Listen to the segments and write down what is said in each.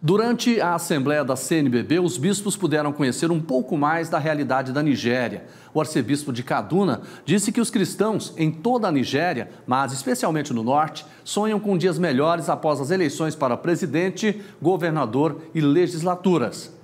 Durante a Assembleia da CNBB, os bispos puderam conhecer um pouco mais da realidade da Nigéria. O arcebispo de Kaduna disse que os cristãos em toda a Nigéria, mas especialmente no norte, sonham com dias melhores após as eleições para presidente, governador e legislaturas.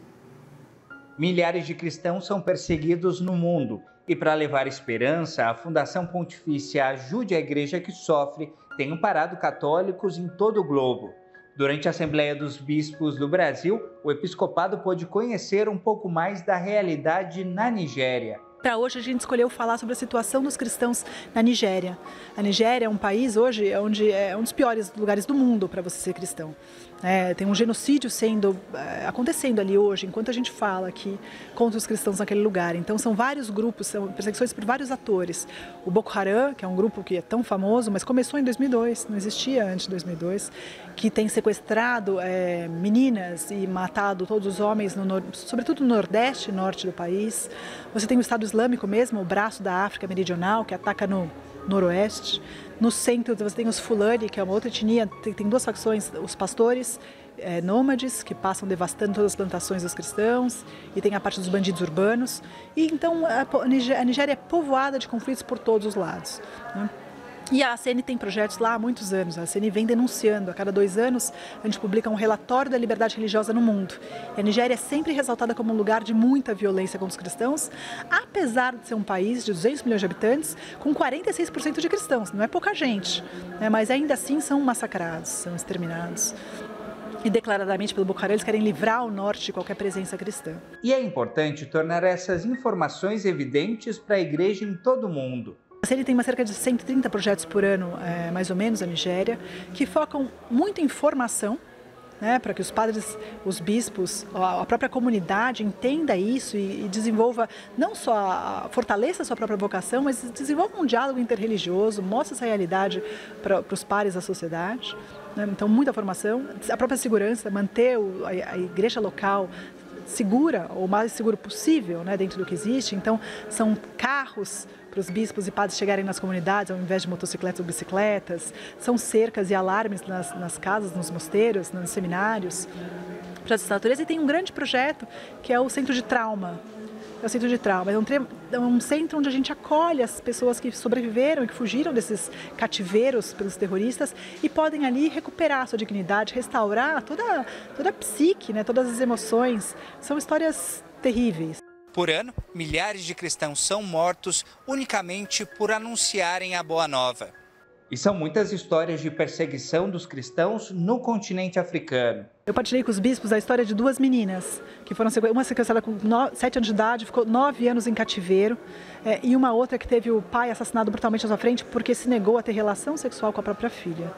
Milhares de cristãos são perseguidos no mundo e, para levar esperança, a Fundação Pontifícia Ajude a Igreja que Sofre tem amparado católicos em todo o globo. Durante a Assembleia dos Bispos do Brasil, o episcopado pôde conhecer um pouco mais da realidade na Nigéria. Para hoje a gente escolheu falar sobre a situação dos cristãos na Nigéria. A Nigéria é um país hoje onde é um dos piores lugares do mundo para você ser cristão. Tem um genocídio acontecendo ali hoje, enquanto a gente fala aqui, contra os cristãos naquele lugar. Então são vários grupos, são perseguições por vários atores. O Boko Haram, que é um grupo que é tão famoso, mas começou em 2002, não existia antes de 2002, que tem sequestrado meninas e matado todos os homens, sobretudo no nordeste e norte do país. Você tem o Estado Islâmico mesmo, o braço da África Meridional, que ataca no noroeste. No centro você tem os Fulani, que é uma outra etnia, tem duas facções, os pastores nômades, que passam devastando todas as plantações dos cristãos, e tem a parte dos bandidos urbanos. E então a Nigéria é povoada de conflitos por todos os lados, né? E a ACN tem projetos lá há muitos anos. A ACN vem denunciando. A cada 2 anos, a gente publica um relatório da liberdade religiosa no mundo. E a Nigéria é sempre ressaltada como um lugar de muita violência contra os cristãos, apesar de ser um país de 200 milhões de habitantes, com 46% de cristãos. Não é pouca gente, né? Mas ainda assim são massacrados, são exterminados. E declaradamente pelo Boko Haram, eles querem livrar o norte de qualquer presença cristã. E é importante tornar essas informações evidentes para a igreja em todo o mundo. A CN tem cerca de 130 projetos por ano, mais ou menos, na Nigéria, que focam muito em formação, né, para que os padres, os bispos, a própria comunidade entenda isso e desenvolva, não só fortaleça a sua própria vocação, mas desenvolva um diálogo interreligioso, mostre essa realidade para os pares da sociedade, né? Então, muita formação, a própria segurança, manter a igreja local segura, o mais seguro possível, né, dentro do que existe. Então, são carros para os bispos e padres chegarem nas comunidades, ao invés de motocicletas ou bicicletas. São cercas e alarmes nas casas, nos mosteiros, nos seminários, para essa natureza. E tem um grande projeto que é o Centro de Trauma. É o Centro de Trauma. É um centro onde a gente acolhe as pessoas que sobreviveram e que fugiram desses cativeiros pelos terroristas e podem ali recuperar a sua dignidade, restaurar toda a psique, né, todas as emoções. São histórias terríveis. Por ano, milhares de cristãos são mortos unicamente por anunciarem a Boa Nova. E são muitas histórias de perseguição dos cristãos no continente africano. Eu partilhei com os bispos a história de 2 meninas, que foram uma sequestrada com 7 anos de idade, ficou 9 anos em cativeiro, e uma outra que teve o pai assassinado brutalmente à sua frente porque se negou a ter relação sexual com a própria filha.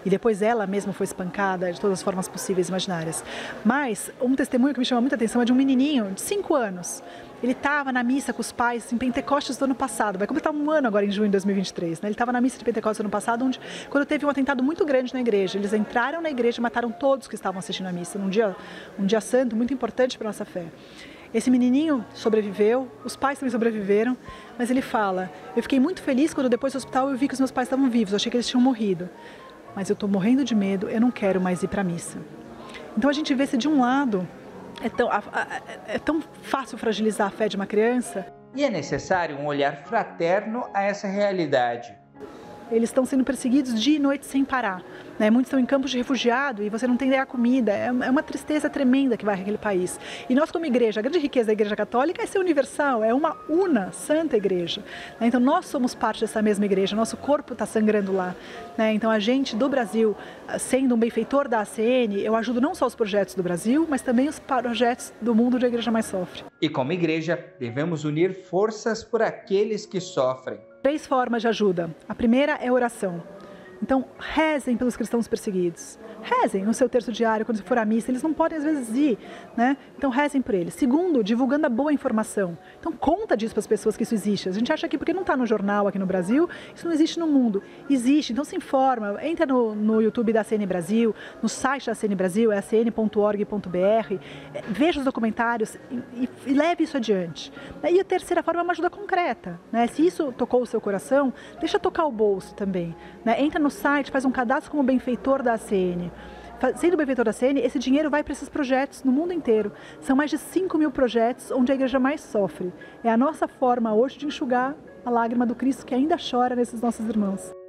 E depois ela mesma foi espancada de todas as formas possíveis e imaginárias. Mas um testemunho que me chama muita atenção é de um menininho de 5 anos. Ele estava na missa com os pais em Pentecostes do ano passado, vai completar 1 ano agora em junho de 2023. Né? Ele estava na missa de Pentecostes do ano passado, quando teve um atentado muito grande na igreja. Eles entraram na igreja e mataram todos que estavam assistindo a missa, um dia santo, muito importante para a nossa fé. Esse menininho sobreviveu, os pais também sobreviveram, mas ele fala: eu fiquei muito feliz quando depois do hospital eu vi que os meus pais estavam vivos, eu achei que eles tinham morrido. Mas eu estou morrendo de medo, eu não quero mais ir para a missa. Então a gente vê se de um lado é tão fácil fragilizar a fé de uma criança. E é necessário um olhar fraterno a essa realidade. Eles estão sendo perseguidos dia e noite sem parar, né? Muitos estão em campos de refugiado e você não tem ideia a comida. É uma tristeza tremenda que vai naquele país. E nós, como igreja, a grande riqueza da Igreja Católica é ser universal, é uma santa igreja, né? Então nós somos parte dessa mesma igreja, nosso corpo está sangrando lá, né? Então a gente do Brasil, sendo um benfeitor da ACN, eu ajudo não só os projetos do Brasil, mas também os projetos do mundo onde a igreja mais sofre. E como igreja, devemos unir forças por aqueles que sofrem. 3 formas de ajuda. A primeira é oração. Então, rezem pelos cristãos perseguidos. Rezem no seu terço diário, quando for à missa. Eles não podem, às vezes, ir, né? Então, rezem por eles. Segundo, divulgando a boa informação. Então, conta disso para as pessoas que isso existe. A gente acha que porque não está no jornal aqui no Brasil, isso não existe no mundo. Existe. Então, se informa. Entra no YouTube da ACN Brasil, no site da ACN Brasil, é acn.org.br. Veja os documentários e leve isso adiante. E a terceira forma é uma ajuda concreta, né? Se isso tocou o seu coração, deixa tocar o bolso também, né? Entra no site, faz um cadastro como benfeitor da ACN. Sendo benfeitor da CN, esse dinheiro vai para esses projetos no mundo inteiro. São mais de 5.000 projetos onde a igreja mais sofre. É a nossa forma hoje de enxugar a lágrima do Cristo que ainda chora nesses nossos irmãos.